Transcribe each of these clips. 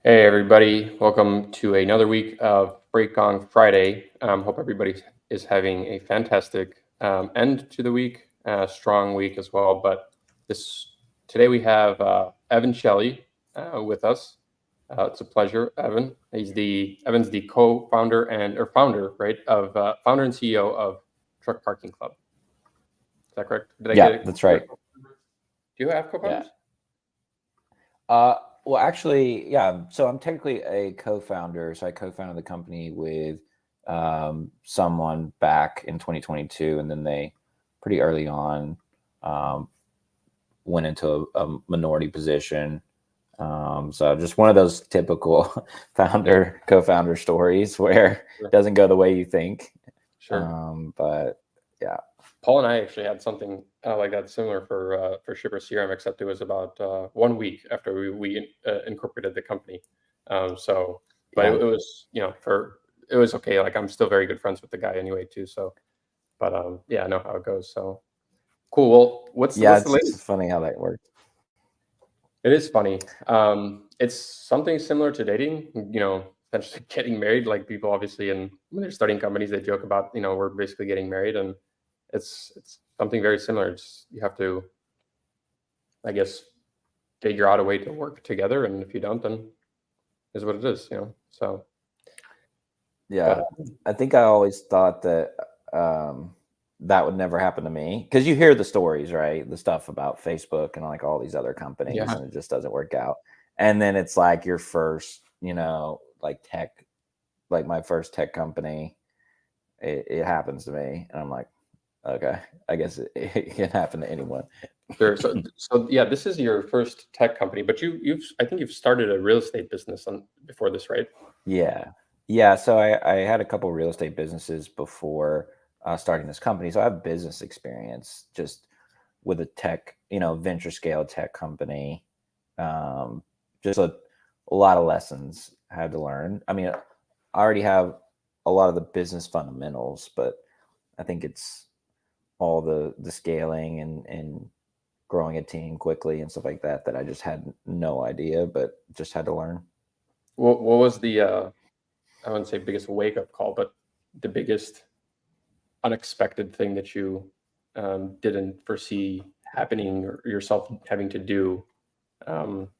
Hey everybody, welcome to another week of Freight Gong Friday. Hope everybody is having a fantastic end to the week, strong week as well. But this today we have Evan Shelley with us. It's a pleasure, Evan. Evan's the co-founder and or founder, right, of founder and CEO of Truck Parking Club. Is that correct? Did I get Yeah, it? that's right. Do you have Yeah. co-founders? Well, actually, yeah. So I'm technically a co-founder. So I co-founded the company with someone back in 2022, and then they pretty early on um, went into a minority position. So just one of those typical founder co-founder stories where Sure. it doesn't go the way you think. Sure. But yeah. Paul and I actually had something like that similar for Shipper CRM, except it was about 1 week after we incorporated the company. But it, Yeah. it was it was okay. Like I'm still very good friends with the guy anyway too. So, but yeah, I know how it goes. So cool. Well, Yeah, what's the it's latest? funny how that works. It is funny. It's something similar to dating. Essentially getting married. Like people obviously, and when they're starting companies, they joke about we're basically getting married, and it's something very similar. You have to, I guess, figure out a way to work together, and if you don't, then is what it is. So, but Yeah, I think I always thought that um, that would never happen to me because you hear the stories, right? The stuff about Facebook and like all these other companies, yeah, and it just doesn't work out. And then it's like your first, like tech, like my first tech company, it happens to me, and I'm like, okay, I guess it can happen to anyone. sure. So yeah, this is your first tech company, but I think you've started a real estate business on before this, right? Yeah. Yeah. So I had a couple real estate businesses before starting this company. So I have business experience just with a tech, venture scale tech company. Um, just a lot of lessons I had to learn. I mean, I already have a lot of the business fundamentals, but I think it's all the scaling and growing a team quickly and stuff like that that I just had no idea, but just had to learn. What was the I wouldn't say biggest wake up call, but the biggest unexpected thing that you didn't foresee happening or yourself having to do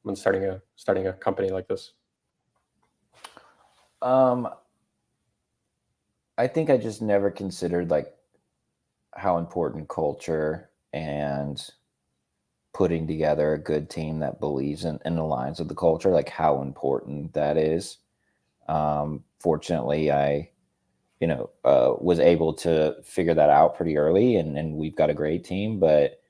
when starting a company like this? Um, I think I just never considered like how important culture and putting together a good team that believes in and aligns with the culture, like how important that is. Fortunately, I, was able to figure that out pretty early, and we've got a great team, but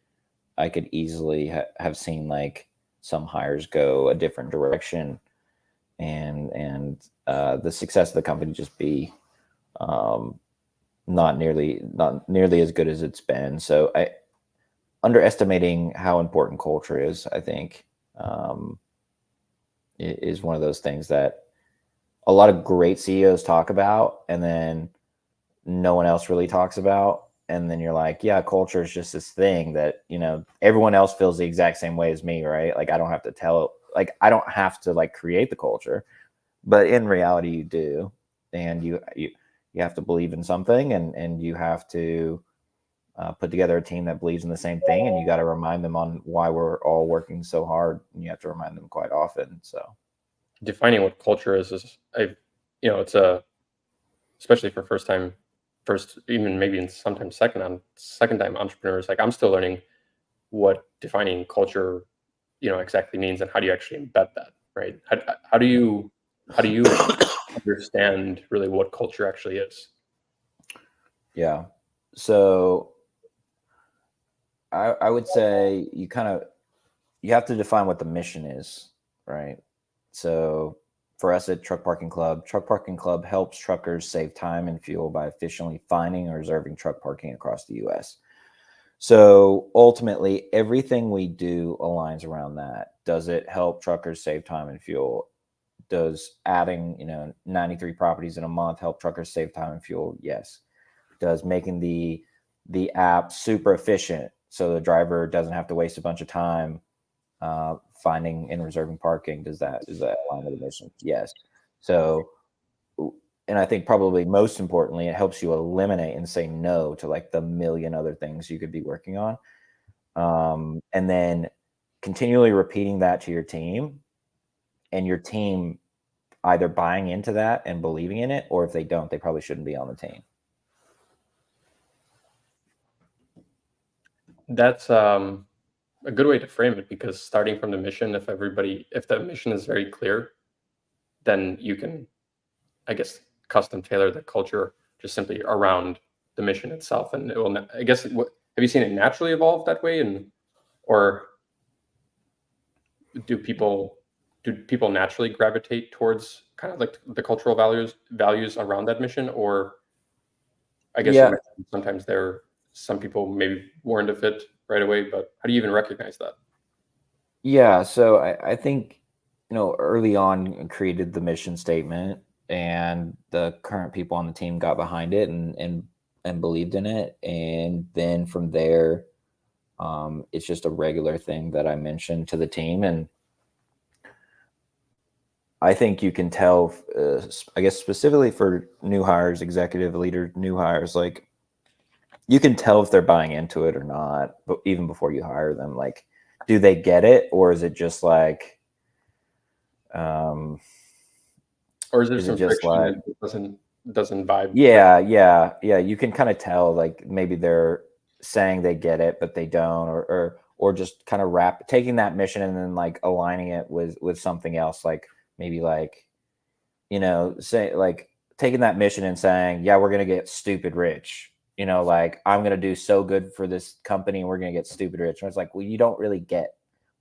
I could easily have seen like some hires go a different direction and the success of the company just be um, not nearly as good as it's been. So I underestimating how important culture is, I think, um, is one of those things that a lot of great CEOs talk about, and then no one else really talks about. And then you're like, yeah, culture is just this thing that everyone else feels the exact same way as me, right? Like I don't have to like create the culture, but in reality, you do, and you have to believe in something, and you have to put together a team that believes in the same thing, and you got to remind them on why we're all working so hard, and you have to remind them quite often. So Defining what culture is it's a especially for first, even maybe in sometimes second time entrepreneurs. Like I'm still learning what defining culture exactly means, and how do you actually embed that, right? How do you understand really what culture actually is? yeah, so I would say you have to define what the mission is, right? So for us at Truck Parking Club helps truckers save time and fuel by efficiently finding or reserving truck parking across the US. So ultimately, everything we do aligns around that. Does it help truckers save time and fuel? Does adding, 93 properties in a month help truckers save time and fuel? Yes. Does making the app super efficient so the driver doesn't have to waste a bunch of time finding and reserving parking, is that align with the mission? Yes. So, and I think probably most importantly, it helps you eliminate and say no to like the million other things you could be working on. And then continually repeating that to your team, and your team either buying into that and believing in it, or if they don't, they probably shouldn't be on the team. That's a good way to frame it, because starting from the mission, if the mission is very clear, then you can, I guess, custom tailor the culture just simply around the mission itself. And it will, I guess, have you seen it naturally evolve that way? Or do people naturally gravitate towards kind of like the cultural values around that mission? Or I guess you Yeah. mentioned sometimes some people maybe weren't a fit right away, but how do you even recognize that? Yeah. So I think, early on created the mission statement, and the current people on the team got behind it and believed in it. And then from there, it's just a regular thing that I mentioned to the team. And I think you can tell, I guess specifically for new hires, executive leader, new hires, like you can tell if they're buying into it or not, but even before you hire them, like, do they get it? Or is it just like, Or is there is it some just friction like, and it doesn't vibe? yeah. You can kind of tell, like maybe they're saying they get it, but they don't, or just kind of taking that mission and then like aligning it with something else, like maybe like, say like taking that mission and saying, yeah, we're gonna get stupid rich. Like I'm gonna do so good for this company and we're gonna get stupid rich. And it's like, well, you don't really get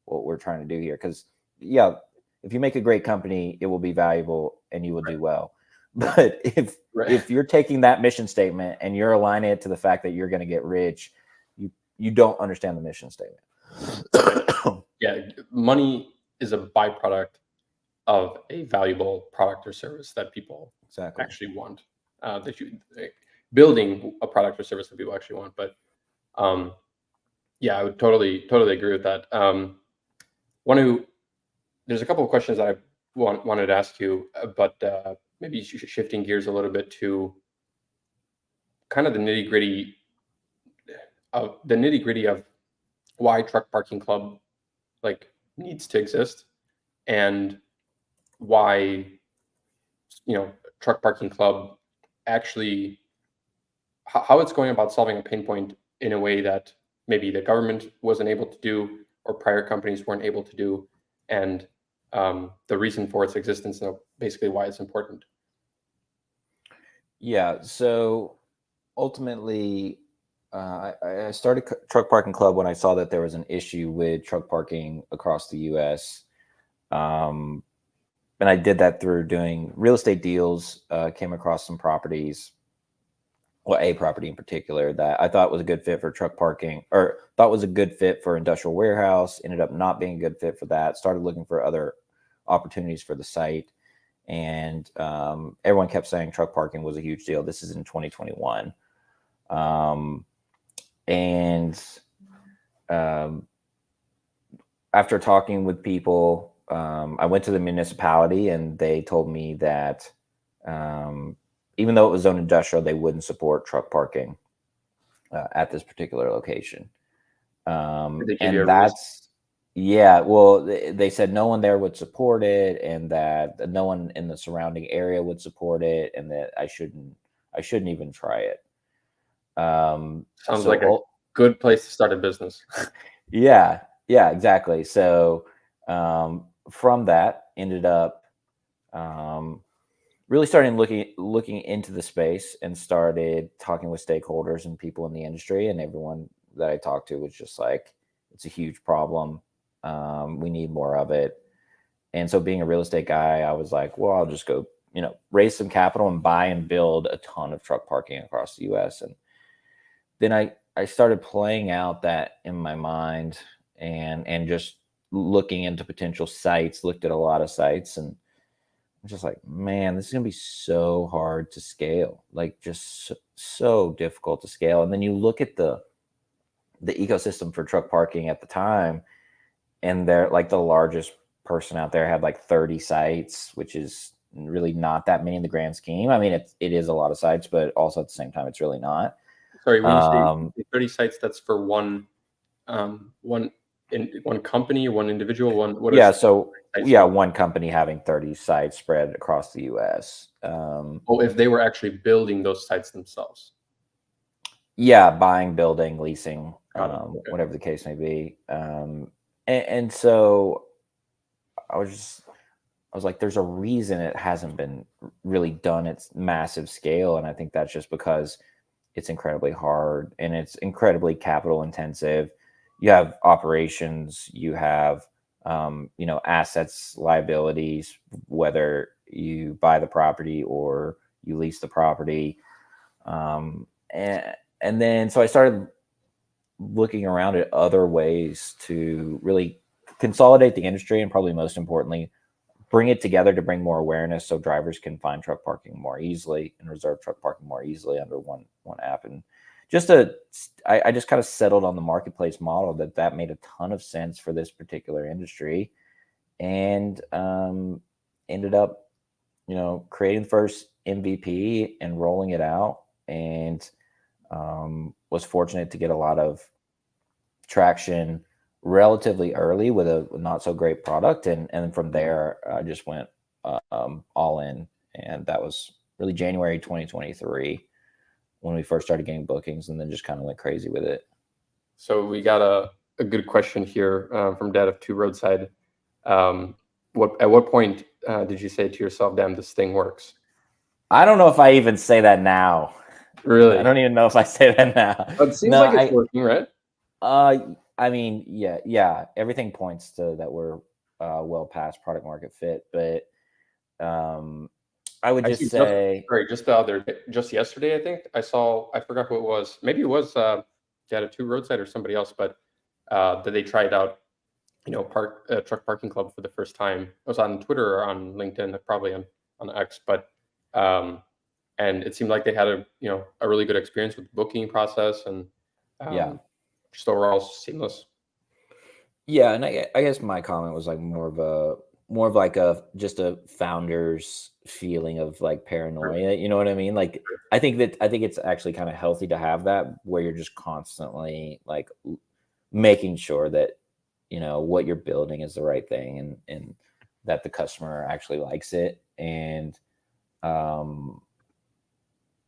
what we're trying to do here, because yeah, if you make a great company, it will be valuable and you will do well. But if you're taking that mission statement and you're aligning it to the fact that you're going to get rich, you don't understand the mission statement. Yeah, money is a byproduct of a valuable product or service that people Exactly. actually want. Building a product or service that people actually want. But yeah, I would totally agree with that. There's a couple of questions that I wanted to ask you, but maybe shifting gears a little bit to kind of the nitty gritty of why Truck Parking Club like needs to exist, and why Truck Parking Club actually, how it's going about solving a pain point in a way that maybe the government wasn't able to do, or prior companies weren't able to do, and the reason for its existence, and basically why it's important. Yeah. So ultimately, I started Truck Parking Club when I saw that there was an issue with truck parking across the U.S. And I did that through doing real estate deals. Came across some properties, well, a property in particular that I thought was a good fit for truck parking, or thought was a good fit for industrial warehouse. Ended up not being a good fit for that. Started looking for other opportunities for the site, and everyone kept saying truck parking was a huge deal. This is in 2021. And after talking with people, I went to the municipality, and they told me that even though it was zoned industrial, they wouldn't support truck parking at this particular location. Did they give you And a reason? yeah, well, they said no one there would support it, and that no one in the surrounding area would support it, and that I shouldn't even try it. Sounds like a good place to start a business. Yeah, exactly. So from that, ended up really starting looking into the space, and started talking with stakeholders and people in the industry, and everyone that I talked to was just like, it's a huge problem. We need more of it. And so, being a real estate guy, I was like, well, I'll just go, raise some capital and buy and build a ton of truck parking across the US. And then I started playing out that in my mind, and just looking into potential sites, looked at a lot of sites, and I'm just like, man, this is going to be so hard to scale, like just so difficult to scale. And then you look at the ecosystem for truck parking at the time, and they're like the largest person out there had like 30 sites, which is really not that many in the grand scheme. I mean, it is a lot of sites, but also at the same time, it's really not. Sorry, when you say 30 sites, that's for one company, one individual, what Yeah. is So sites yeah, for? one company having 30 sites spread across the US. Oh, if they were actually building those sites themselves. Yeah, buying, building, leasing, Got it. Okay. whatever the case may be. And so I was like, there's a reason it hasn't been really done at massive scale. And I think that's just because it's incredibly hard and it's incredibly capital intensive. You have operations, you have, assets, liabilities, whether you buy the property or you lease the property. And then so I started looking around at other ways to really consolidate the industry and probably most importantly, bring it together to bring more awareness so drivers can find truck parking more easily and reserve truck parking more easily under one app. And I just kind of settled on the marketplace model that made a ton of sense for this particular industry, and ended up creating the first MVP and rolling it out, and was fortunate to get a lot of traction relatively early with a not so great product, and then from there I just went all in, and that was really January 2023 when we first started getting bookings, and then just kind of went crazy with it. So we got a good question here from Dad of Two Roadside. At what point did you say to yourself, "Damn, this thing works"? I don't know if I even say that now. Really? I don't even know if I say that now. It seems No, like it's working, right? I mean, yeah, everything points to that we're well past product market fit, but I would just say, just yesterday, I think I forgot who it was. Maybe it was Dad of Two Roadside or somebody else, but that they tried out, truck parking club for the first time. It was on Twitter or on LinkedIn, probably on X, but and it seemed like they had a really good experience with the booking process, and yeah. just overall seamless. Yeah, and I guess my comment was like more of like a just a founder's feeling of like paranoia. You know what I mean? Like I think it's actually kind of healthy to have that, where you're just constantly like making sure that what you're building is the right thing, and that the customer actually likes it. And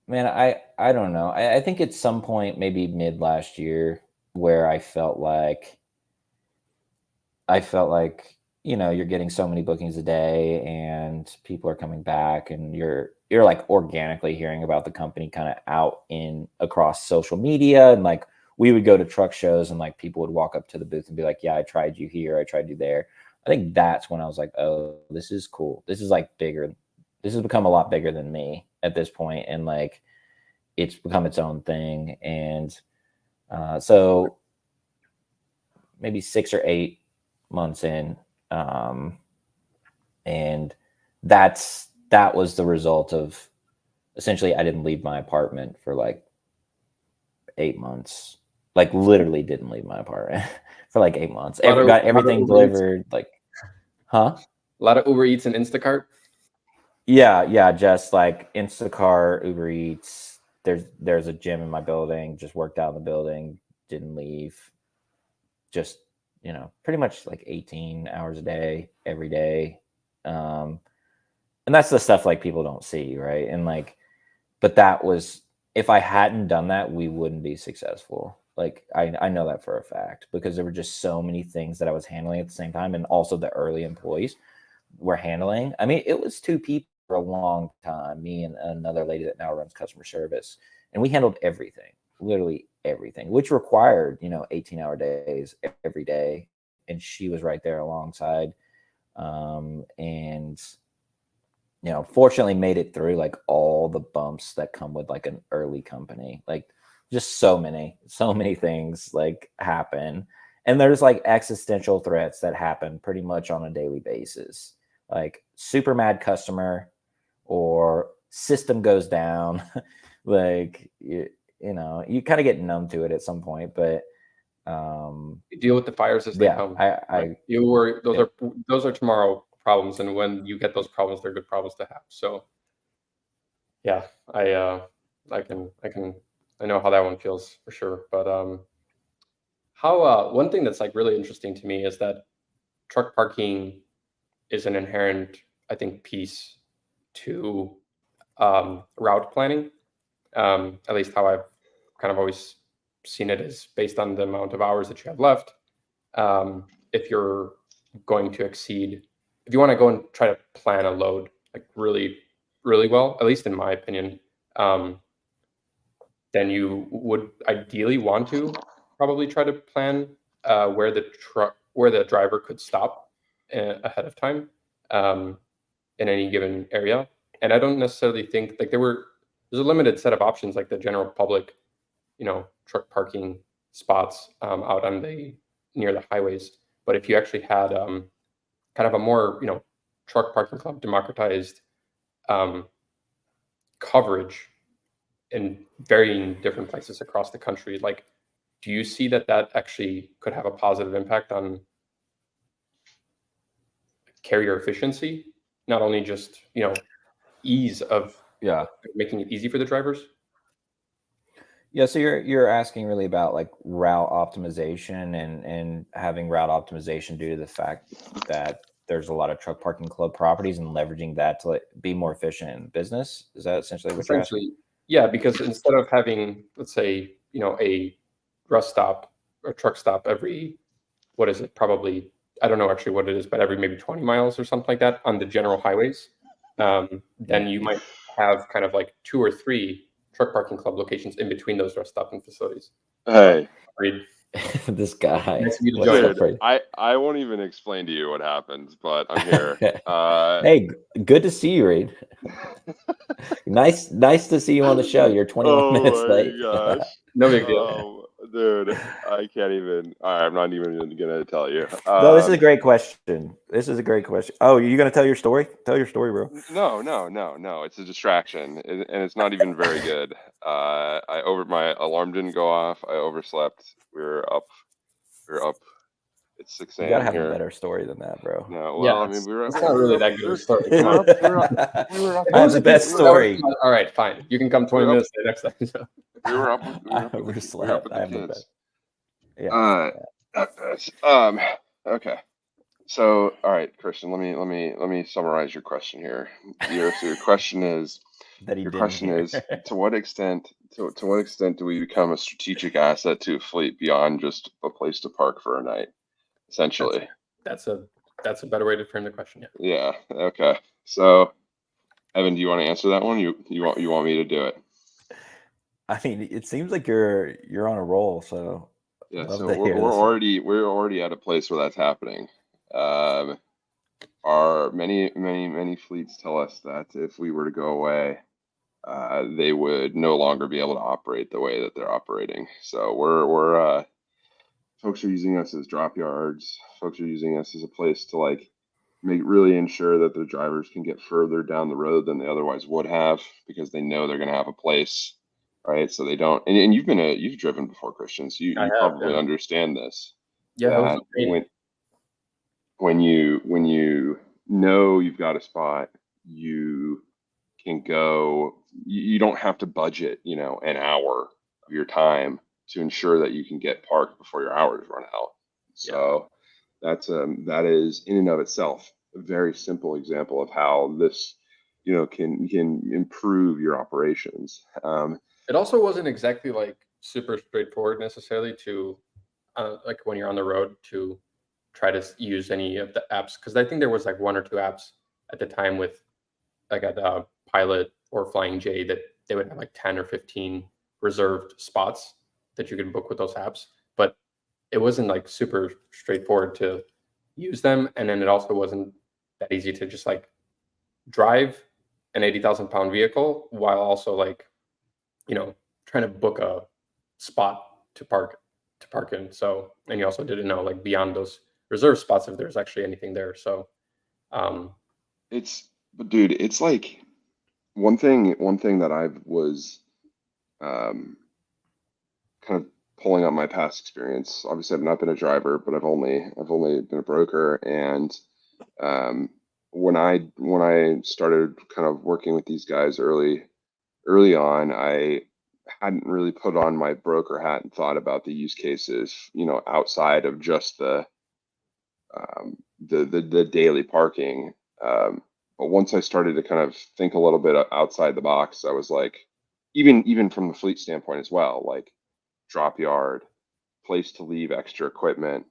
man, I don't know. I think at some point, maybe mid last year, where I felt like you're getting so many bookings a day and people are coming back, and you're like organically hearing about the company kind of out in across social media, and like we would go to truck shows and like people would walk up to the booth and be like, yeah, I tried you here, I tried you there. I think that's when I was like, oh, this is cool. This is like bigger. This has become a lot bigger than me at this point, and like it's become its own thing. And so maybe 6 or 8 months in, and that was the result of essentially I didn't leave my apartment for like 8 months, like literally didn't leave my apartment for like 8 months. Got everything delivered, like, huh? A lot of Uber Eats and Instacart. Yeah, just like Instacart, Uber Eats. There's a gym in my building, just worked out in the building, didn't leave. Just pretty much like 18 hours a day, every day. And that's the stuff like people don't see, right? And like, but that was, if I hadn't done that, we wouldn't be successful. Like I know that for a fact, because there were just so many things that I was handling at the same time, and also the early employees were handling. I mean, it was 2 people for a long time, me and another lady that now runs customer service, and we handled everything, literally everything, which required 18-hour days every day, and she was right there alongside, and fortunately made it through like all the bumps that come with like an early company. Like just so many things like happen, and there's like existential threats that happen pretty much on a daily basis, like super mad customer or system goes down. Like you kind of get numb to it at some point, but You deal with the fires as they Yeah, come. I You worry, yeah. those are tomorrow problems, and when you get those problems, they're good problems to have. So yeah, I can I know how that one feels for sure. But how one thing that's like really interesting to me is that truck parking is an inherent, I think, piece to route planning. At least how I've kind of always seen it is based on the amount of hours that you have left. If you're going to exceed, if you want to go and try to plan a load like really, really well, at least in my opinion, um, then you would ideally want to probably try to plan where the driver could stop ahead of time um, in any given area. And I don't necessarily think like there's a limited set of options like the general public, truck parking spots out on the near the highways. But if you actually had kind of a more truck parking club democratized um, coverage in varying different places across the country, like do you see that actually could have a positive impact on carrier efficiency, not only just ease of Yeah. making it easy for the drivers? Yeah, so you're asking really about like route optimization and having route optimization due to the fact that there's a lot of truck parking club properties and leveraging that to like, be more efficient in business. Is that essentially what you're asking? Essentially, yeah, because instead of having, let's say, a rest stop or truck stop every, what is it, probably, I don't know actually what it is, but every maybe 20 miles or something like that on the general highways, Yeah. then you might have kind of like 2 or 3 truck parking club locations in between those rest stopping facilities. Hey, Agreed. This guy. Nice of you to What's join. up, dude, Freight? I won't even explain to you what happens, but I'm here. Hey, good to see you, Reed. Nice to see you on the show. You're 21 minutes late. Oh my gosh. No big deal. Dude, I can't even. I'm not even gonna tell you. No, this is a great question. This is a great question. Oh, you gonna tell your story? Tell your story, bro. No. It's a distraction, and it's not even very good. My alarm didn't go off. I overslept. We were up. It's 6 You gotta a.m. have a here. better story than that, bro. No, Yeah, well, I mean, we were up. it's not really that good of a story. Come on. We were up. I have the best story. All right, fine. You can come 20 minutes later next time. So. We were up. I overslept. I have the kids. best. Yeah. Okay. So, all right, Christian. Let me summarize your question here. Your question is That he your didn't question hear. is to what extent do we become a strategic asset to a fleet beyond just a place to park for a night, essentially? That's a better way to frame the question. Yeah. Okay. So, Evan, do you want to answer that one? You want me to do it? I mean, it seems like you're on a roll. So Yeah. love So to hear this. we're already at a place where that's happening. Our many fleets tell us that if we were to go away, they would no longer be able to operate the way that they're operating. So we're folks are using us as drop yards. Folks are using us as a place to like really ensure that the drivers can get further down the road than they otherwise would have because they know they're going to have a place, right? So they don't. And you've driven before, Christian. So I you have, probably yeah. understand this. Yeah, it was That great. when you know you've got a spot, you can go. You don't have to budget, an hour of your time to ensure that you can get parked before your hours run out. So that is in and of itself a very simple example of how this, can improve your operations. It also wasn't exactly like super straightforward necessarily to like when you're on the road to try to use any of the apps, because I think there was like 1 or 2 apps at the time with like at Pilot or Flying J that they would have like 10 or 15 reserved spots that you could book with those apps, but it wasn't like super straightforward to use them, and then it also wasn't that easy to just like drive an 80,000 pound vehicle while also like trying to book a spot to park in. So, and you also didn't know like beyond those reserve spots if there's actually anything there. So um But dude, it's like one thing that I was um, kind of pulling up my past experience. Obviously, I've not been a driver, but I've only been a broker. And when I started kind of working with these guys early on, I hadn't really put on my broker hat and thought about the use cases, outside of just the daily parking. But once I started to kind of think a little bit outside the box, I was like, even from the fleet standpoint as well, like drop yard, place to leave extra equipment,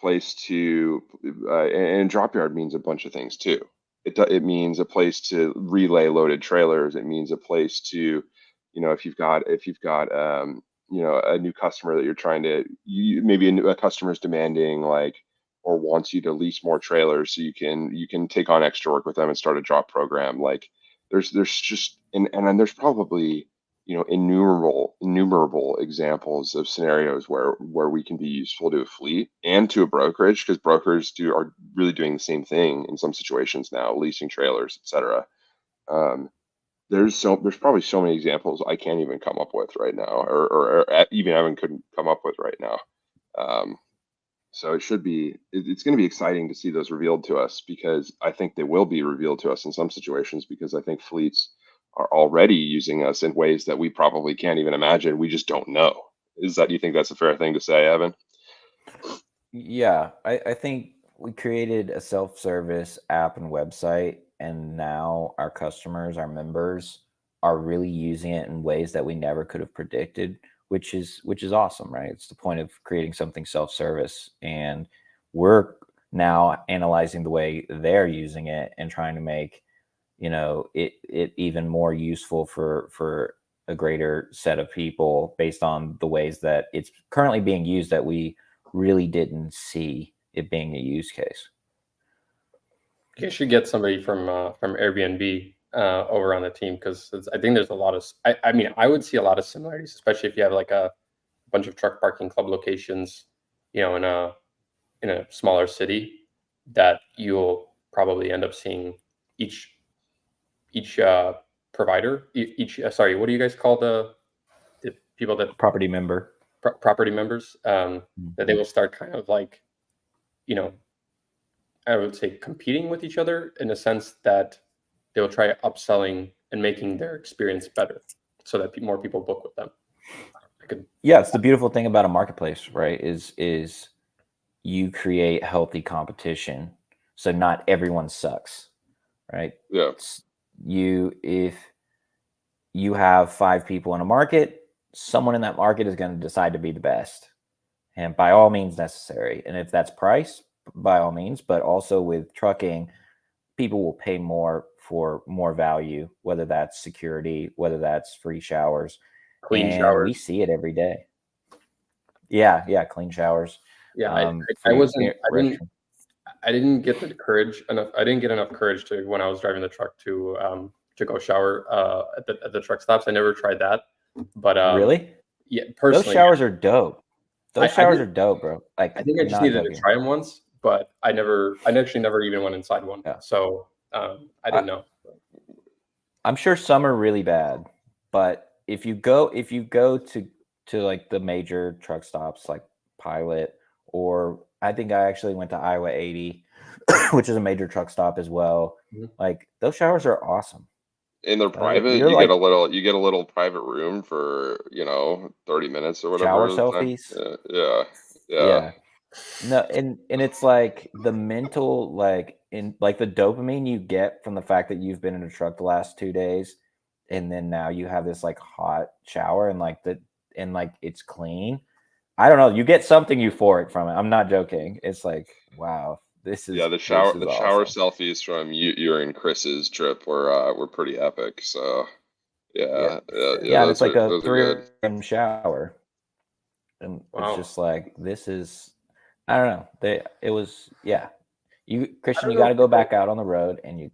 place to, and drop yard means a bunch of things too. It means a place to relay loaded trailers. It means a place to, if you've got a new customer that you're trying to, maybe a customer is demanding like, or wants you to lease more trailers so you can take on extra work with them and start a drop program. Like there's just, and then there's probably, innumerable examples of scenarios where we can be useful to a fleet and to a brokerage, because brokers are really doing the same thing in some situations now, leasing trailers, etc. There's probably so many examples I can't even come up with right now, or even Evan couldn't come up with right now. So it's going to be exciting to see those revealed to us, because I think they will be revealed to us in some situations, because I think fleets are already using us in ways that we probably can't even imagine. We just don't know. Do you think that's a fair thing to say, Evan? Yeah, I think we created a self-service app and website, and now our customers, our members, are really using it in ways that we never could have predicted, which is awesome, right? It's the point of creating something self-service, and we're now analyzing the way they're using it and trying to make it even more useful for a greater set of people based on the ways that it's currently being used that we really didn't see it being a use case. You should get somebody from Airbnb over on the team, because I think there's a lot of. I mean, I would see a lot of similarities, especially if you have like a bunch of truck parking club locations, in a smaller city, that you'll probably end up seeing each provider, sorry, what do you guys call the people that Property member. property members, that they will start kind of like, I would say competing with each other, in a sense that they will try upselling and making their experience better, so that more people book with them. Yeah, it's the beautiful thing about a marketplace, right? Is you create healthy competition, so not everyone sucks, right? Yeah. If you have 5 people in a market, someone in that market is going to decide to be the best, and by all means necessary. And if that's price, by all means, but also with trucking, people will pay more for more value, whether that's security, whether that's free showers. Clean and showers. We see it every day. Yeah, clean showers. Yeah, I didn't get the courage enough. I didn't get enough courage to, when I was driving the truck, to go shower at the truck stops. I never tried that, but Really? yeah, personally, those showers are dope. Those showers are dope, bro. Like, I think I just not needed joking. to try them once, but I actually never even went inside one. Yeah. So I didn't know. I'm sure some are really bad, but if you go to like the major truck stops like Pilot, or I think I actually went to Iowa 80, which is a major truck stop as well. Mhm. Like, those showers are awesome. And they're private. You get a little private room for 30 minutes or whatever. Shower selfies. Yeah. No, and it's like the mental, like, in like the dopamine you get from the fact that you've been in a truck the last 2 days, and then now you have this like hot shower, and like it's clean. I don't know. You get something euphoric from it. I'm not joking. It's like, wow, this is the shower awesome. selfies from you and Chris's trip were pretty epic. So yeah, it's like a those are good. 3 shower, and Wow. it's just like, this is, I don't know. It was, yeah. Christian, you got to go back out on the road, and you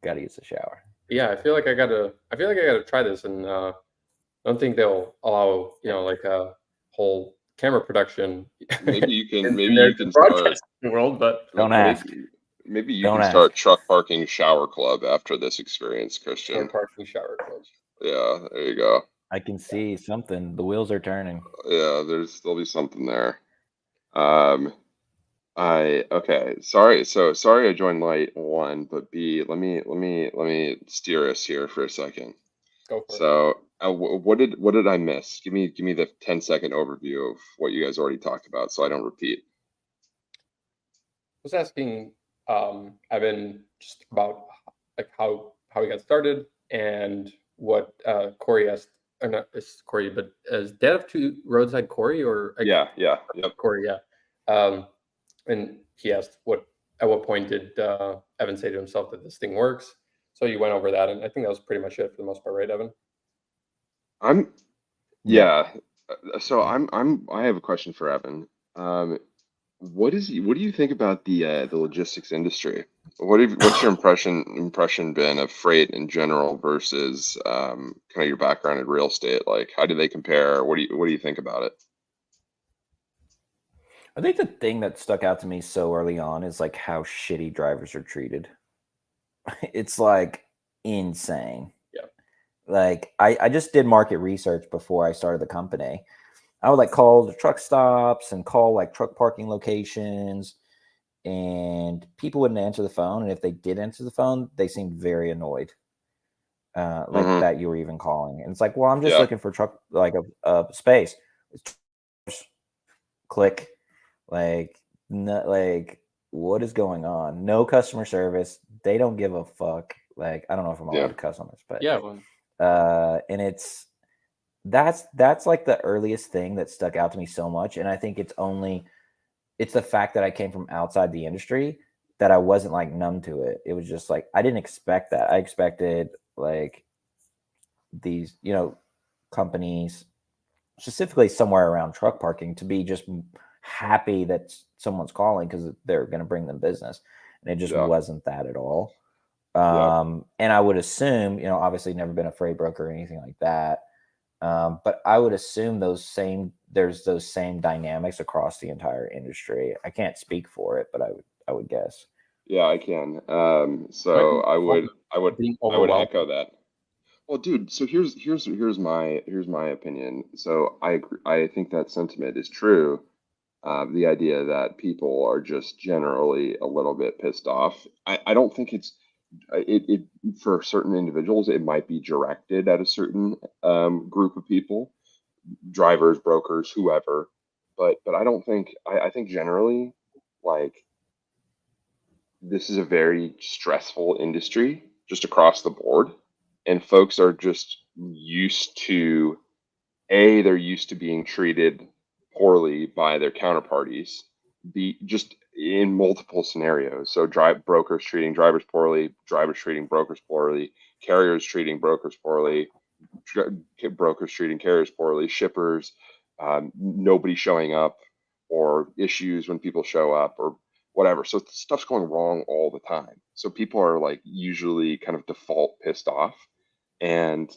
got to use the shower. Yeah, I feel like I gotta try this, and I don't think they'll allow like a whole camera production. Maybe you can start world, but don't ask. Maybe you can start truck parking shower club after this experience, Christian. Truck parking shower club. Yeah, there you go. I can see something. The wheels are turning. Yeah, there'll be something there. Um, okay. Sorry I joined late, one, but B, let me steer us here for a second. Go for it. So, what did I miss? Give me the 10-second overview of what you guys already talked about, so I don't repeat. Was asking Evan just about like how he got started and what Corey asked, or not it's Corey, but is Dad of Two Roadside Corey or Yeah, yep. Corey, yeah. And he asked at what point did Evan say to himself that this thing works? So you went over that, and I think that was pretty much it for the most part, right, Evan? I'm Yeah. yeah. So I have a question for Evan. Um, what do you think about the logistics industry? What's your impression been of freight in general versus kind of your background in real estate? Like, how do they compare? What do you think about it? I think the thing that stuck out to me so early on is like how shitty drivers are treated. It's like insane. Yeah. Like I just did market research before I started the company. I would like call the truck stops and call like truck parking locations, and people wouldn't answer the phone. And if they did answer the phone, they seemed very annoyed, like Hmm. that you were even calling. And it's like, well, I'm just Yeah, looking for truck, like a space. Click, like, no, like, what is going on? No customer service. They don't give a fuck. Like, I don't know if I'm allowed yeah, to cuss on this, but Yeah, well, and that's like the earliest thing that stuck out to me so much. And I think it's the fact that I came from outside the industry that I wasn't like numb to it. It was just like I didn't expect that. I expected like these, companies, specifically somewhere around truck parking, to be just happy that someone's calling because they're going to bring them business. And it just yeah, wasn't that at all. yeah. And I would assume, obviously never been a freight broker or anything like that. But I would assume there's those same dynamics across the entire industry. I can't speak for it, but I would guess. Yeah, I can. might So be being I would overwhelmed. echo that. Well, dude, so here's my opinion. So I agree, I think that sentiment is true. The idea that people are just generally a little bit pissed off. I don't think it for certain individuals it might be directed at a certain group of people, drivers, brokers, whoever. But I don't think I think generally like this is a very stressful industry just across the board, and folks are just used to they're used to being treated poorly by their counterparties, be just in multiple scenarios. So drive brokers treating drivers poorly, drivers treating brokers poorly, carriers treating brokers poorly, brokers treating carriers poorly, shippers, nobody showing up, or issues when people show up, or whatever. So stuff's going wrong all the time. So people are like usually kind of default pissed off, and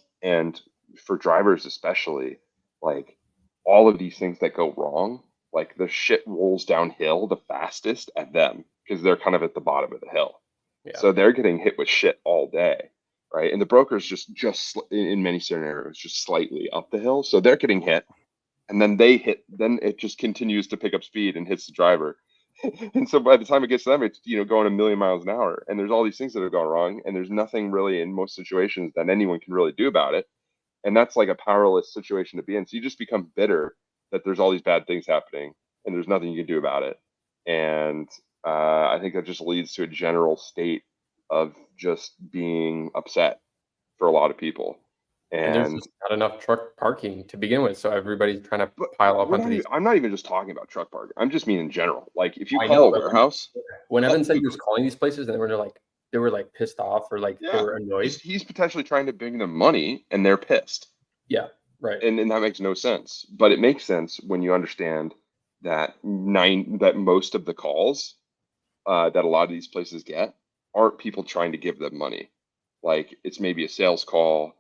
for drivers especially, like all of these things that go wrong, like the shit rolls downhill the fastest at them because they're kind of at the bottom of the hill. Yeah. So they're getting hit with shit all day, right? And the brokers in many scenarios just slightly up the hill, so they're getting hit, and then they hit. Then it just continues to pick up speed and hits the driver, and so by the time it gets to them, it's going a million miles an hour, and there's all these things that have gone wrong, and there's nothing really in most situations that anyone can really do about it, and that's like a powerless situation to be in. So you just become bitter that there's all these bad things happening, and there's nothing you can do about it, and I think that just leads to a general state of just being upset for a lot of people. And there's And just not enough truck parking to begin with, so everybody's trying to but pile up we're onto not even, these. I'm not even just talking about truck parking. I'm just mean in general. Like if you I call know, a but warehouse, when call, Evan said he was calling these places, and they were like pissed off or like they yeah, were annoyed. he's potentially trying to bring them money, and they're pissed. Yeah, right. And that makes no sense. But it makes sense when you understand that most of the calls that a lot of these places get aren't people trying to give them money. Like it's maybe a sales call,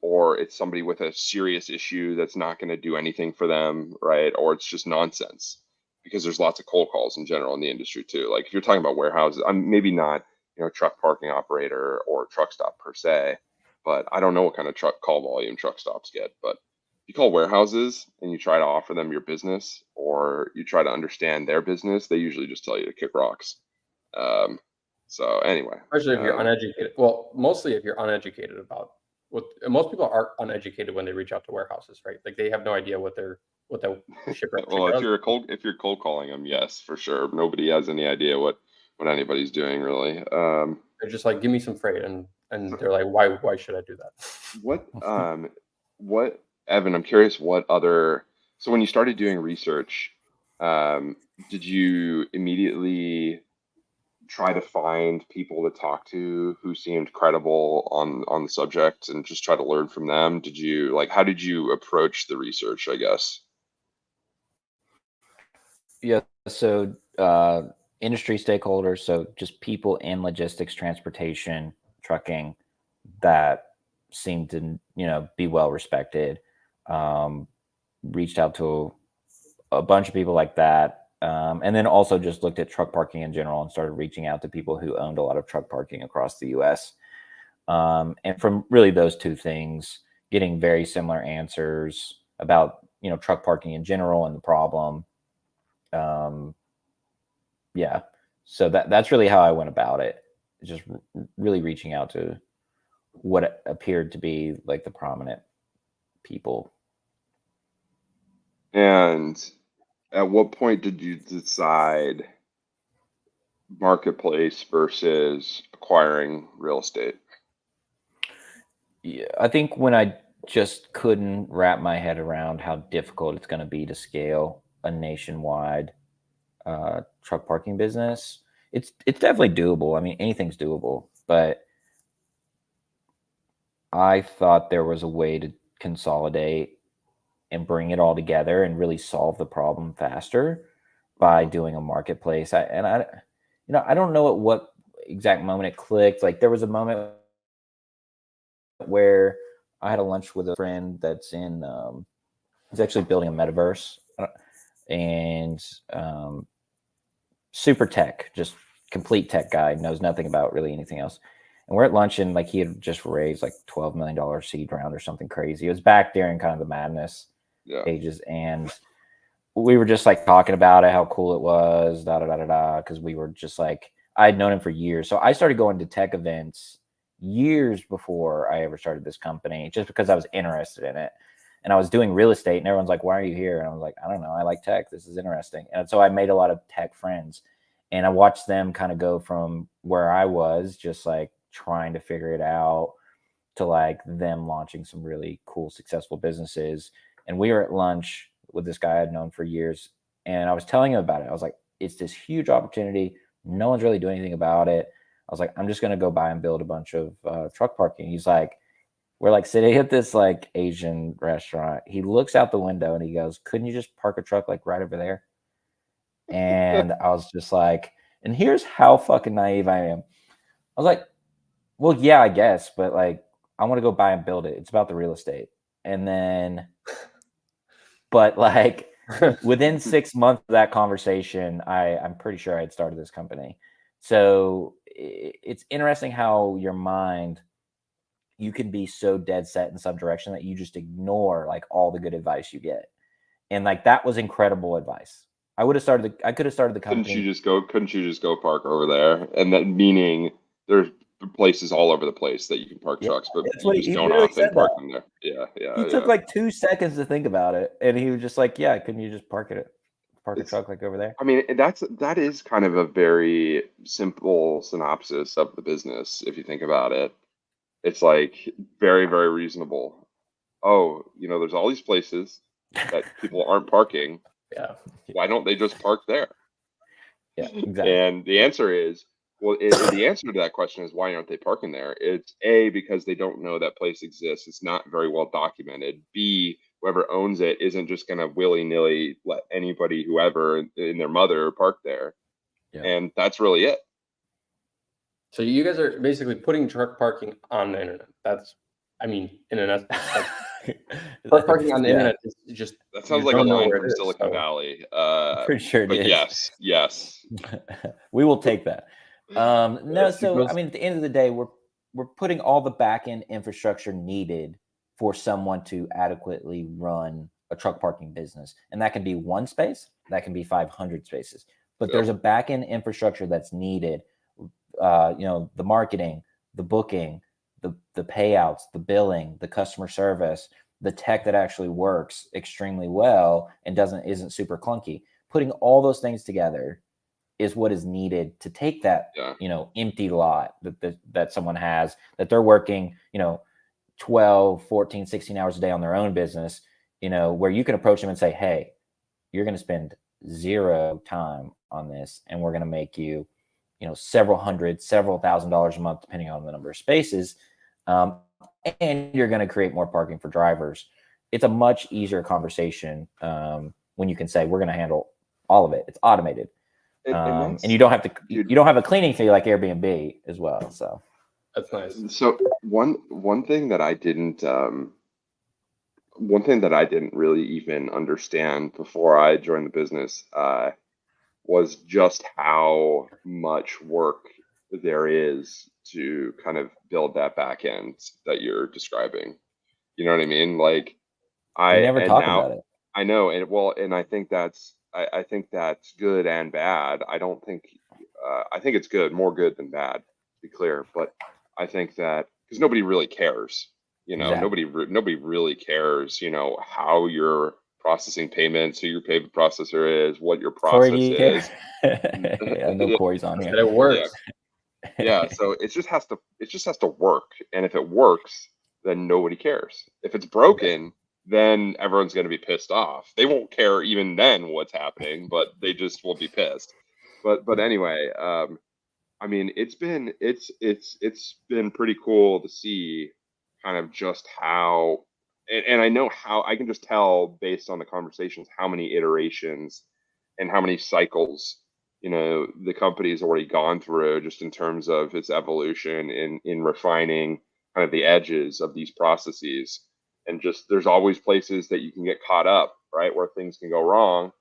or it's somebody with a serious issue that's not going to do anything for them, right? Or it's just nonsense, because there's lots of cold calls in general in the industry too. Like if you're talking about warehouses, I'm maybe not truck parking operator or truck stop per se, but I don't know what kind of truck call volume truck stops get. But you call warehouses and you try to offer them your business or you try to understand their business, they usually just tell you to kick rocks. So anyway, Especially if you're uneducated. Well, mostly if you're uneducated about what most people are uneducated when they reach out to warehouses, right? Like they have no idea what the shipper well, does. if you're cold calling them, yes, for sure. Nobody has any idea what anybody's doing really. They're just like, give me some freight, and they're like, why should I do that? What Evan? I'm curious. What other? So when you started doing research, did you immediately try to find people to talk to who seemed credible on the subject and just try to learn from them? Did you how did you approach the research, I guess? Yeah. So industry stakeholders, so just people in logistics, transportation, trucking that seem to be well respected. Reached out to a bunch of people like that, and then also just looked at truck parking in general and started reaching out to people who owned a lot of truck parking across the U.S. And from really those two things, getting very similar answers about truck parking in general and the problem. Yeah, so that's really how I went about it. Just really reaching out to what appeared to be like the prominent people. And at what point did you decide marketplace versus acquiring real estate? Yeah, I think when I just couldn't wrap my head around how difficult it's going to be to scale a nationwide truck parking business, it's definitely doable. I mean, anything's doable, but I thought there was a way to consolidate and bring it all together and really solve the problem faster by doing a marketplace. I don't know at what exact moment it clicked. Like there was a moment where I had a lunch with a friend that's in, he's actually building a metaverse, and super tech, just complete tech guy, knows nothing about really anything else. And we're at lunch and like he had just raised like $12 million seed round or something crazy. It was back during kind of the madness ages. And we were just like talking about it, how cool it was, because we were just like, I'd known him for years. So I started going to tech events years before I ever started this company, just because I was interested in it. And I was doing real estate and everyone's like, why are you here? And I was like, I don't know. I like tech. This is interesting. And so I made a lot of tech friends and I watched them kind of go from where I was just like trying to figure it out to like them launching some really cool, successful businesses. And we were at lunch with this guy I'd known for years. And I was telling him about it. I was like, it's this huge opportunity. No one's really doing anything about it. I was like, I'm just going to go buy and build a bunch of truck parking. He's like, we're like sitting at this like Asian restaurant. He looks out the window and he goes, couldn't you just park a truck like right over there? And I was just like, and here's how fucking naive I am. I was like, well, yeah, I guess, but like, I want to go buy and build it. It's about the real estate. And then, but like within 6 months of that conversation, I'm pretty sure I had started this company. So it's interesting how your mind, you can be so dead set in some direction that you just ignore like all the good advice you get. And like, that was incredible advice. I could have started the company. Couldn't you just go park over there? And that meaning there's places all over the place that you can park trucks, but you just don't often park them there. Yeah. He took like 2 seconds to think about it. And he was just like, yeah, couldn't you just park a truck like over there? I mean, that is kind of a very simple synopsis of the business. If you think about it, it's like very, very reasonable. Oh, there's all these places that people aren't parking. Yeah. Why don't they just park there? Yeah, exactly. And the answer is, the answer to that question is why aren't they parking there? It's A, because they don't know that place exists. It's not very well documented. B, whoever owns it isn't just going to willy-nilly let anybody, whoever, and their mother park there. Yeah. And that's really it. So you guys are basically putting truck parking on the internet. In an essence, truck parking on the internet is just. That sounds like a line from Silicon Valley. Pretty sure it is. Yes. We will take that. No, so I mean, at the end of the day, putting all the back end infrastructure needed for someone to adequately run a truck parking business. And that can be one space, that can be 500 spaces, but there's a back end infrastructure that's needed. The marketing, the booking, the payouts, the billing, the customer service, the tech that actually works extremely well and isn't super clunky. Putting all those things together is what is needed to take that, empty lot that someone has, that they're working, 12, 14, 16 hours a day on their own business, where you can approach them and say, hey, you're going to spend zero time on this, and we're going to make you, several hundred, several $1,000s a month, depending on the number of spaces. And you're going to create more parking for drivers. It's a much easier conversation when you can say, we're going to handle all of it. It's automated. And you don't have to, you don't have a cleaning fee like Airbnb as well. So that's nice. So one thing that I didn't really even understand before I joined the business was just how much work there is to kind of build that back end that you're describing. You know what I mean? Like we never talk about it. I know, and I think that's good and bad. I don't think I think it's good, more good than bad, to be clear. But I think that because nobody really cares, Exactly. nobody really cares, how you're processing payments, who your payment processor is, what your process is. Yeah, no Corey's on here. That it works. Yeah. So it just has to work, and if it works, then nobody cares. If it's broken, then everyone's going to be pissed off. They won't care even then what's happening, but they just will be pissed. But anyway, I mean, it's been pretty cool to see kind of just how, and I know how I can just tell based on the conversations how many iterations and how many cycles the company's already gone through just in terms of its evolution in refining kind of the edges of these processes. And just there's always places that you can get caught up, right, where things can go wrong,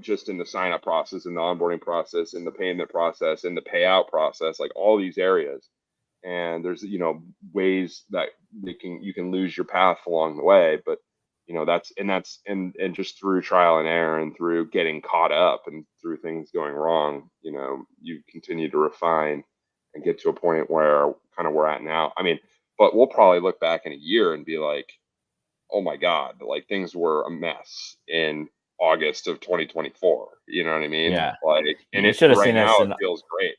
just in the sign up process, in the onboarding process, in the payment process, in the payout process, like all these areas. And there's ways that you can lose your path along the way, but that's just through trial and error and through getting caught up and through things going wrong, you continue to refine and get to a point where kind of we're at now. I mean, but we'll probably look back in a year and be like, oh my God, like things were a mess in August of 2024. You know what I mean? Yeah. Like, and You it should have right seen now us it feels great.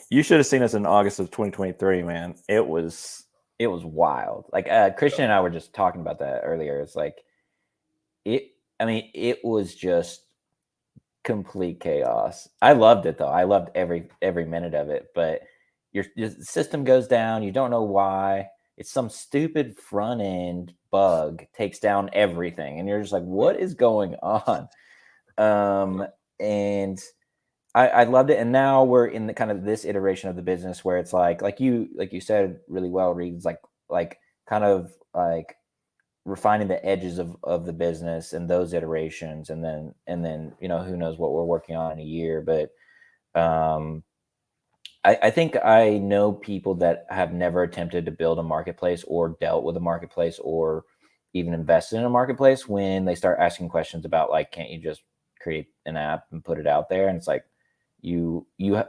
You should have seen us in August of 2023, man. It was wild. Like Christian and I were just talking about that earlier. It's like it was just complete chaos. I loved it though. I loved every minute of it, but your system goes down, you don't know why. It's some stupid front end bug takes down everything and you're just like, what is going on? And I loved it. And now we're in the kind of this iteration of the business where it's like you said really well, Reed, it's like kind of like refining the edges of the business and those iterations. And then, who knows what we're working on in a year, but I think I know people that have never attempted to build a marketplace or dealt with a marketplace or even invested in a marketplace when they start asking questions about like, can't you just create an app and put it out there? And it's like, you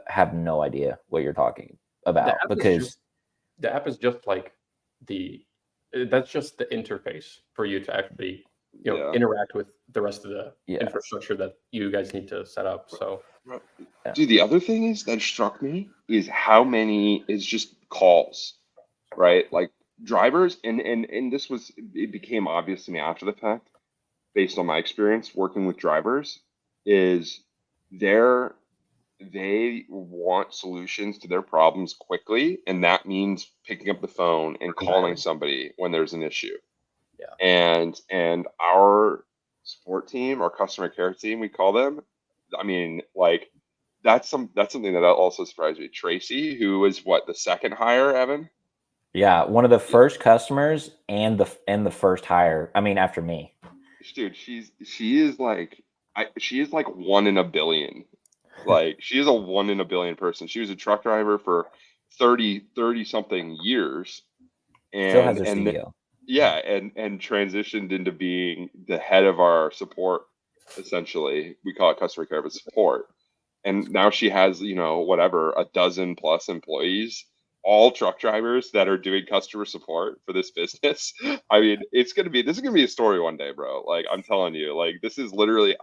have no idea what you're talking about because the app is just like that's just the interface for you to actually interact with the rest of the infrastructure that you guys need to set up. So dude, the other thing is that struck me is how many is just calls, right? Like drivers, and it became obvious to me after the fact, based on my experience working with drivers, is they want solutions to their problems quickly, and that means picking up the phone and calling somebody when there's an issue. And our support team, our customer care team, we call them. I mean, like that's something that also surprised me. Tracy, who was the second hire, Evan? Yeah, one of the first customers and the first hire. I mean, after me. Dude, she is like 1 in a billion. Like she is a 1 in a billion person. She was a truck driver for 30 something years, Still has and their CEO. yeah, and transitioned into being the head of our support. Essentially, we call it customer care, but support. And now she has, whatever, a dozen plus employees, all truck drivers that are doing customer support for this business. I mean, this is gonna be a story one day, bro. Like, I'm telling you, like, this is literally,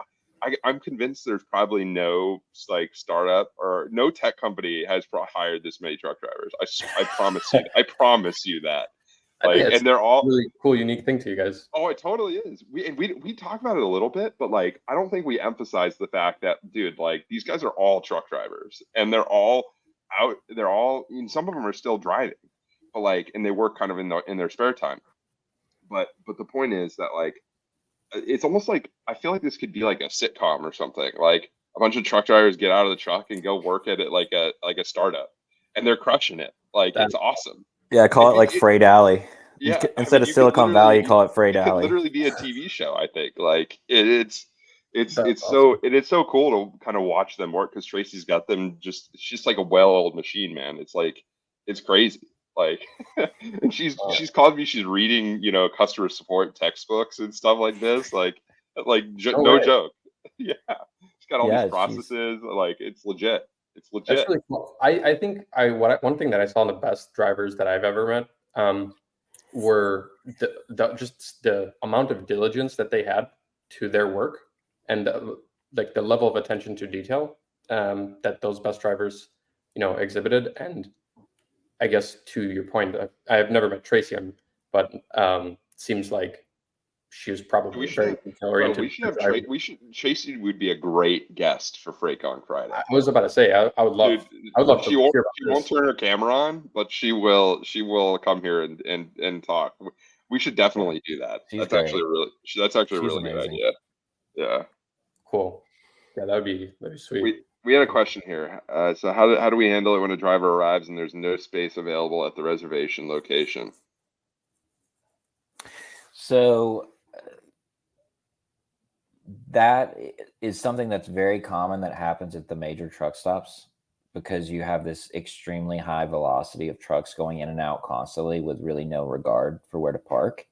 I'm convinced there's probably no like startup or no tech company has hired this many truck drivers. I promise you. I promise you that. I think Like, it's and they're all a really cool, unique thing to you guys. Oh, it totally is. We talk about it a little bit, but like I don't think we emphasize the fact that, dude, like these guys are all truck drivers and they're all out. They're all. I mean, some of them are still driving, but like, and they work kind of in their spare time. But the point is that like it's almost like I feel like this could be like a sitcom or something. Like a bunch of truck drivers get out of the truck and go work at it like a startup, and they're crushing it. Like That- it's awesome. Yeah, call it like Freight Alley. Yeah, I Instead mean, of you could Silicon Valley, call it Freight it could Alley. literally be a TV show. I think like it's That's so awesome. it is so cool to kind of watch them work because Tracy's got them she's just like a well-oiled machine, man. It's like it's crazy. Like, and she's called me. She's reading customer support textbooks and stuff like this. Like No no way. joke. Yeah, she's got all Yeah, these she's- processes. Like it's legit. It's That's legit. really cool. I think one thing that I saw in the best drivers that I've ever met were just the amount of diligence that they had to their work and like the level of attention to detail that those best drivers exhibited. And I guess to your point, I've never met Tracy, but seems like she was probably We should very have, detail bro. oriented. We should have Tracy would be a great guest for Freight Gong Friday. I was about to say I would love Dude, I would love she to won't hear about she won't this. turn her camera on, but she will come here and talk. We should definitely do that. She's That's great. actually a really good amazing. idea. Yeah. Cool. Yeah, that'd be sweet. We had a question here. So how do we handle it when a driver arrives and there's no space available at the reservation location? So that is something that's very common that happens at the major truck stops because you have this extremely high velocity of trucks going in and out constantly with really no regard for where to park.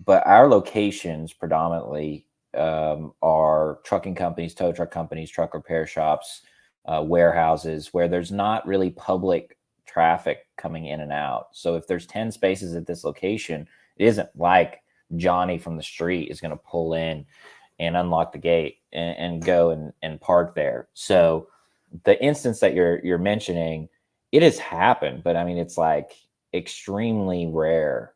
But our locations predominantly are trucking companies, tow truck companies, truck repair shops, warehouses where there's not really public traffic coming in and out. So if there's 10 spaces at this location, it isn't like Johnny from the street is going to pull in and unlock the gate and go and park there. So the instance that you're mentioning, it has happened, but I mean, it's like extremely rare.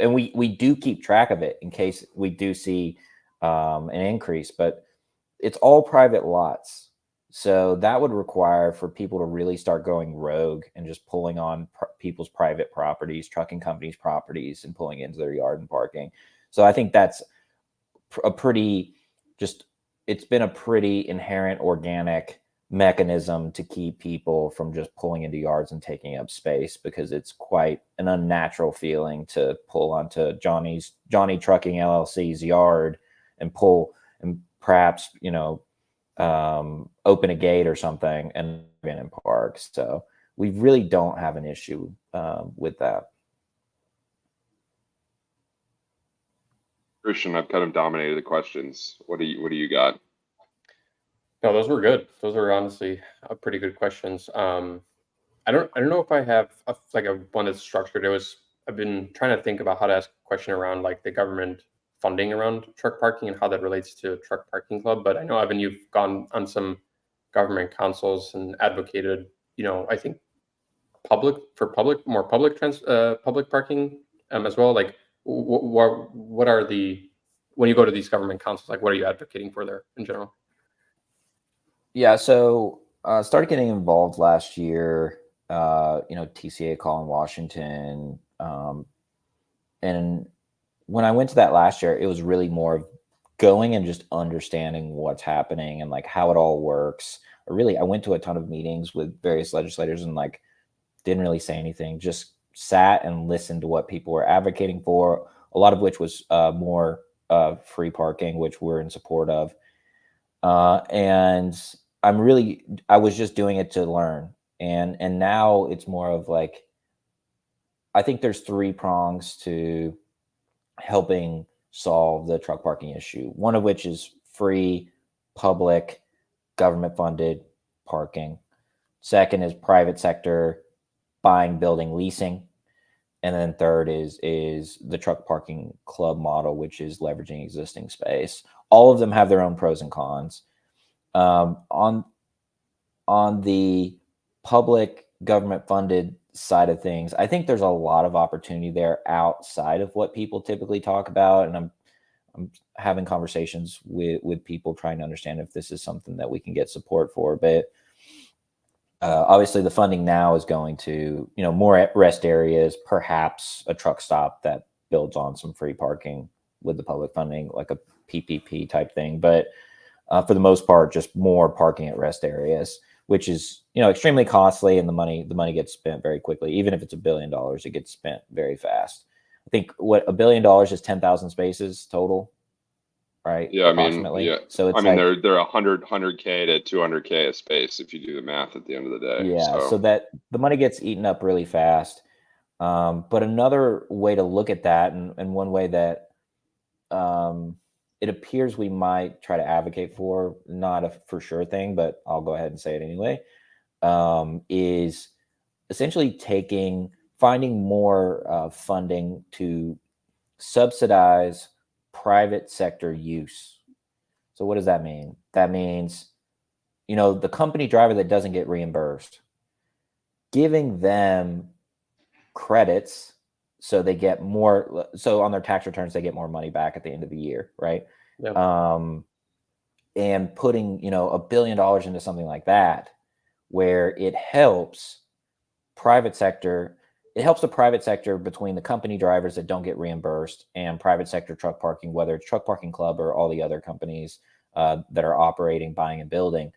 And we do keep track of it in case we do see an increase, but it's all private lots. So that would require for people to really start going rogue and just pulling on people's private properties, trucking companies' properties, and pulling into their yard and parking. So I think that's it's been a pretty inherent organic mechanism to keep people from just pulling into yards and taking up space, because it's quite an unnatural feeling to pull onto Johnny Trucking LLC's yard and pull and perhaps open a gate or something and in and park. So we really don't have an issue with that. Christian, I've kind of dominated the questions. What do you got? No, those were good. Those are honestly pretty good questions. I don't know if I have a one that's structured. I've been trying to think about how to ask a question around like the government funding around truck parking and how that relates to Truck Parking Club. But I know, Evan, you've gone on some government councils and advocated, I think more public parking as well. Like, what are when you go to these government councils, like what are you advocating for there in general? Yeah, so started getting involved last year. TCA call in Washington, and when I went to that last year, it was really more of going and just understanding what's happening and like how it all works. I went to a ton of meetings with various legislators and like didn't really say anything, just sat and listened to what people were advocating for, a lot of which was more free parking, which we're in support of. And I was just doing it to learn. And now it's more of like, I think there's 3 prongs to helping solve the truck parking issue. One of which is free, public, government funded parking. Second is private sector buying, building, leasing. And then third is the truck parking club model, which is leveraging existing space. All of them have their own pros and cons. On the public government funded side of things, I think there's a lot of opportunity there outside of what people typically talk about. And I'm having conversations with people trying to understand if this is something that we can get support for. But obviously the funding now is going to, more rest areas, perhaps a truck stop that builds on some free parking with the public funding, like a PPP type thing. But for the most part, just more parking at rest areas, which is, extremely costly, and the money gets spent very quickly. Even if it's $1 billion, it gets spent very fast. I think what $1 billion is 10,000 spaces total, right? Yeah, Approximately. yeah. So it's they're 100K to 200K a space if you do the math at the end of the day. Yeah, so that the money gets eaten up really fast. But another way to look at that, and one way that it appears we might try to advocate for, not a for sure thing, but I'll go ahead and say it anyway, is essentially finding more funding to subsidize private sector use. So what does that mean? That means, the company driver that doesn't get reimbursed, giving them credits so they get more, so on their tax returns they get more money back at the end of the year, right? Yeah. And putting $1 billion into something like that, where it helps the private sector between the company drivers that don't get reimbursed and private sector truck parking, whether it's Truck Parking Club or all the other companies that are operating, buying, and building,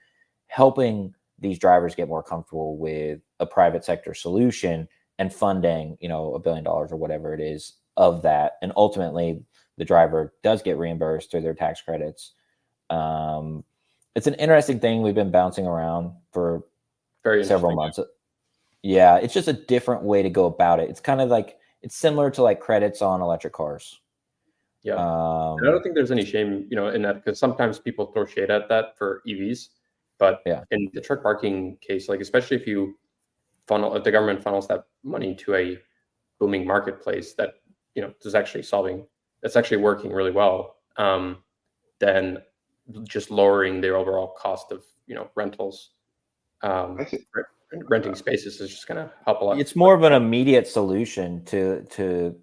helping these drivers get more comfortable with a private sector solution and funding, $1 billion or whatever it is of that. And ultimately the driver does get reimbursed through their tax credits. It's an interesting thing we've been bouncing around for several months. Yeah, it's just a different way to go about it. It's kind of like, it's similar to like credits on electric cars. Yeah. And I don't think there's any shame, in that, because sometimes people throw shade at that for EVs. But in the truck parking case, like, especially if if the government funnels that money to a booming marketplace that, is actually that's actually working really well, then just lowering their overall cost of, rentals, renting spaces is just going to help a lot. It's more of an immediate solution to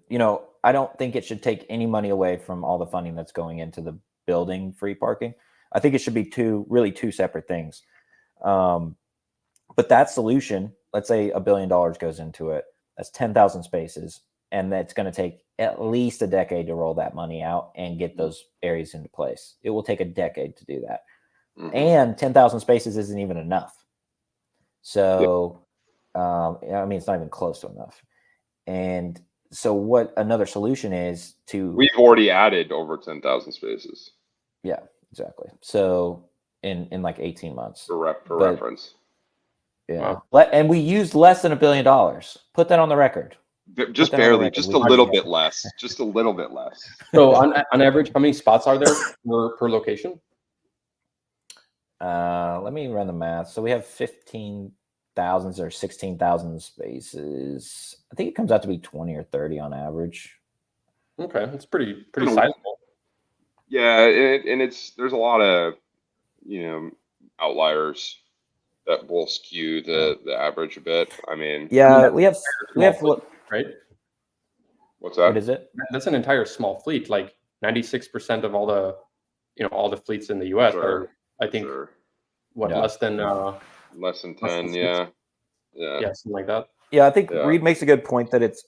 I don't think it should take any money away from all the funding that's going into the building free parking. I think it should be two separate things. But that solution, let's say $1 billion goes into it, that's 10,000 spaces, and that's going to take at least a decade to roll that money out and get those areas into place. It will take a decade to do that. Mm-hmm. And 10,000 spaces isn't even enough. So, it's not even close to enough. And so what another solution is we've already added over 10,000 spaces. Yeah, exactly. So in like 18 months. For reference. Yeah. Wow. And we used less than $1 billion. Put that on the record. Just barely, just a little bit less. Just a little bit less. So on average, how many spots are there per location? Let me run the math. So we have 15,000 or 16,000 spaces. I think it comes out to be 20 or 30 on average. Okay, it's pretty sizable. Yeah, and there's a lot of outliers that will skew the average a bit. We have right. What's that? What is it? That's an entire small fleet. Like 96% of all the fleets in the U.S. are, I think, less than 10, yeah, something like that. Yeah, I think Reed makes a good point that it's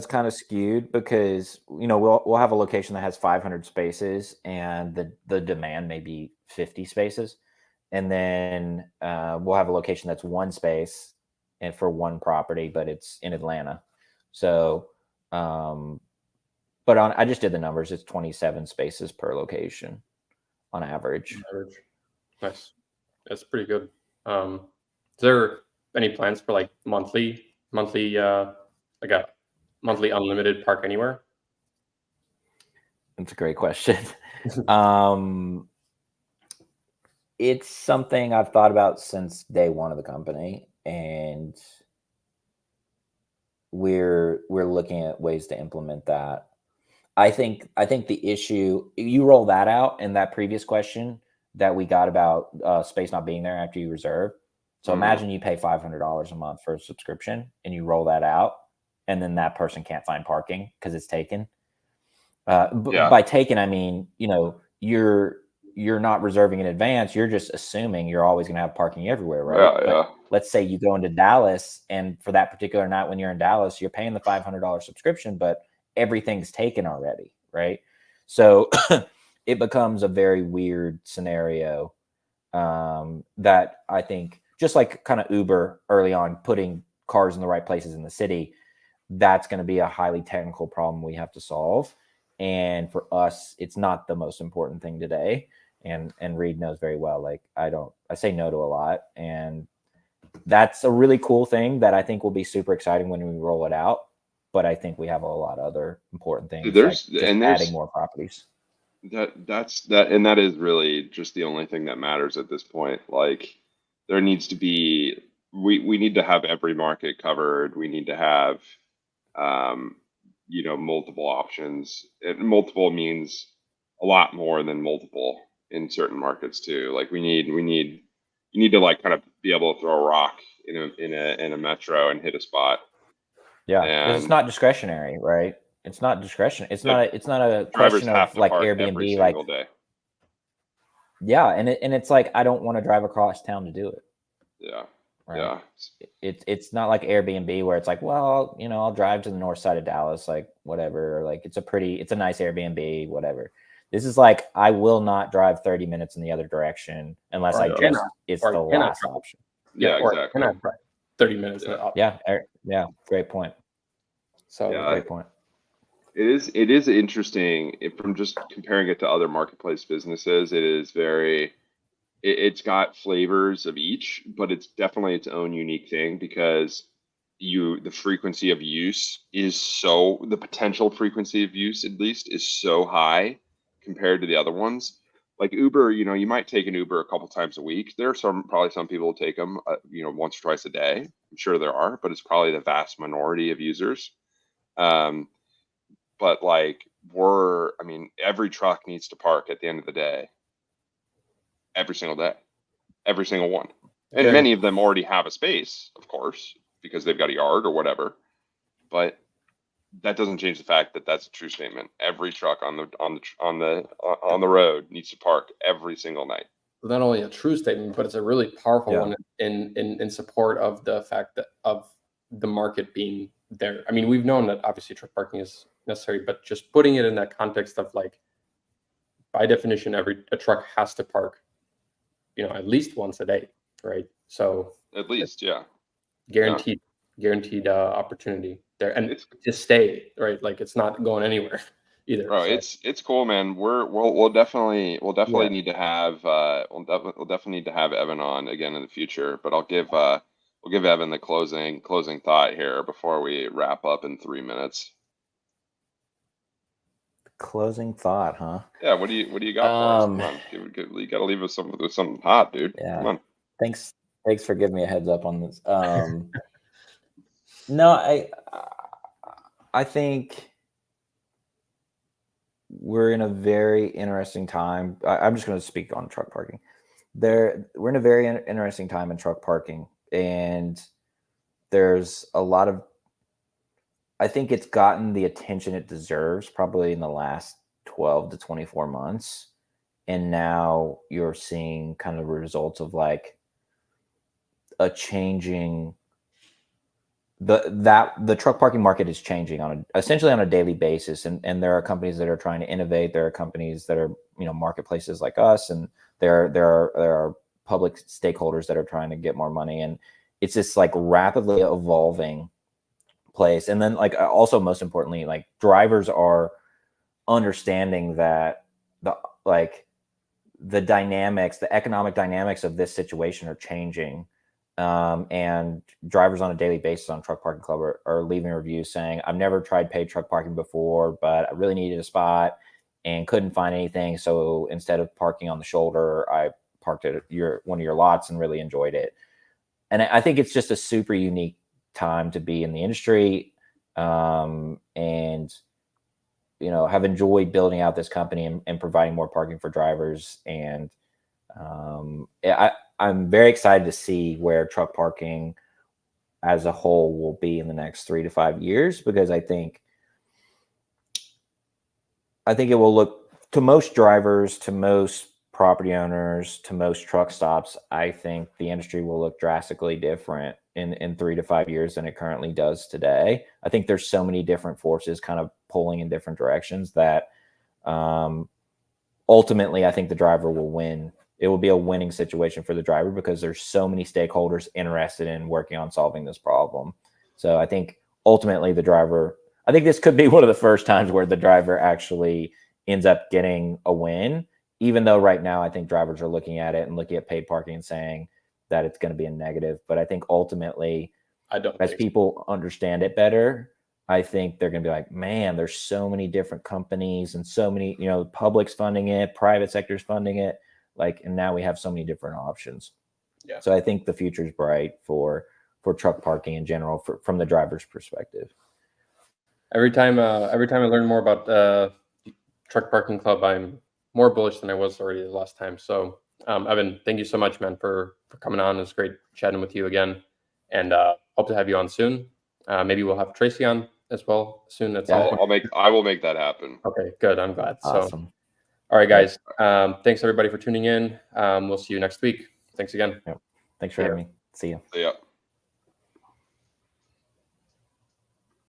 kind of skewed because we'll have a location that has 500 spaces and the demand may be 50 spaces, and then we'll have a location that's one space and for one property, but it's in Atlanta. So, but I just did the numbers. It's 27 spaces per location on average. Nice. That's pretty good. Is there any plans for like monthly like a monthly unlimited park anywhere? That's a great question. It's something I've thought about since day one of the company, and we're looking at ways to implement that. I think the issue, you roll that out in that previous question that we got about space not being there after you reserve. So imagine you pay $500 a month for a subscription and you roll that out, and then that person can't find parking because it's taken. By taken, I mean, you're not reserving in advance. You're just assuming you're always going to have parking everywhere, right? But let's say you go into Dallas, and for that particular night when you're in Dallas, you're paying the $500 subscription, but everything's taken already, right? So it becomes a very weird scenario that I think, just like kind of Uber early on, putting cars in the right places in the city, that's going to be a highly technical problem we have to solve. And for us, it's not the most important thing today. And Reed knows very well, like I say no to a lot. And that's a really cool thing that I think will be super exciting when we roll it out. But I think we have a lot of other important things, There's adding more properties. That is really just the only thing that matters at this point. Like there needs to be, we need to have every market covered. We need to have, multiple options. And multiple means a lot more than multiple in certain markets too. Like you need to like kind of be able to throw a rock in a metro and hit a spot. Yeah, because it's not discretionary, right? It's not discretion. It's not a question of like Airbnb, like day. Yeah, and it's like I don't want to drive across town to do it. Yeah. Right? Yeah. It's not like Airbnb where it's like, well, I'll drive to the north side of Dallas, like whatever, or like it's a nice Airbnb, whatever. This is like I will not drive 30 minutes in the other direction unless it's the last option. Yeah, exactly. 30 minutes. Yeah, great point. So great point. It is interesting from just comparing it to other marketplace businesses. It's got flavors of each, but it's definitely its own unique thing because the frequency of use the potential frequency of use at least is so high compared to the other ones. Like Uber, you might take an Uber a couple times a week. There are probably some people who take them, once or twice a day. I'm sure there are, but it's probably the vast minority of users. But like every truck needs to park at the end of the day. Every single day, every single one. And many of them already have a space, of course, because they've got a yard or whatever. But that doesn't change the fact that that's a true statement. Every truck on the road needs to park every single night. Not only a true statement, but it's a really powerful one in support of the fact that of the market being there. I mean, we've known that obviously truck parking is necessary, but just putting it in that context of like, by definition, a truck has to park, at least once a day, right? So at least, guaranteed opportunity there, and to stay, right? Like it's not going anywhere either. Bro, it's cool, man. We'll definitely need to have we'll definitely need to have Evan on again in the future. But we'll give Evan the closing thought here before we wrap up in 3 minutes. Closing thought, huh? Yeah. What do you got for us? Come on, you got to leave us with something hot, dude. Yeah. Come on. Thanks for giving me a heads up on this. No, I think we're in a very interesting time. I'm just going to speak on truck parking. We're in a very interesting time in truck parking, and there's a lot of. I think it's gotten the attention it deserves probably in the last 12 to 24 months. And now you're seeing kind of results of like a changing the truck parking market is changing essentially on a daily basis. And there are companies that are trying to innovate. There are companies that are, marketplaces like us, and there are public stakeholders that are trying to get more money. And it's this like rapidly evolving place. And then like also most importantly, like drivers are understanding that the economic dynamics of this situation are changing and drivers on a daily basis on Truck Parking Club are leaving reviews saying, I've never tried paid truck parking before, but I really needed a spot and couldn't find anything. So instead of parking on the shoulder, I parked at one of your lots and really enjoyed it. And I think it's just a super unique time to be in the industry, and have enjoyed building out this company and providing more parking for drivers. And I'm very excited to see where truck parking as a whole will be in the next 3 to 5 years, because I think it will look, to most drivers, to most property owners, to most truck stops, I think the industry will look drastically different in 3 to 5 years than it currently does today. I think there's so many different forces kind of pulling in different directions that ultimately I think the driver will win. It will be a winning situation for the driver because there's so many stakeholders interested in working on solving this problem. So I think ultimately I think this could be one of the first times where the driver actually ends up getting a win, even though right now I think drivers are looking at it and looking at paid parking and saying that it's going to be a negative. But I think ultimately, as people understand it better, I think they're going to be like, man, there's so many different companies and so many, public's funding it, private sector's funding it. And now we have so many different options. Yeah. So I think the future is bright for truck parking in general, from the driver's perspective. Every time I learn more about Truck Parking Club, I'm more bullish than I was already the last time. So, Evan, thank you so much, man, for coming on. It was great chatting with you again, and hope to have you on soon. Maybe we'll have Tracy on as well soon. I will make that happen. Okay, good. I'm glad. Awesome. So, all right, guys. Thanks everybody for tuning in. We'll see you next week. Thanks again. Yep. Thanks for having me. See you. See ya.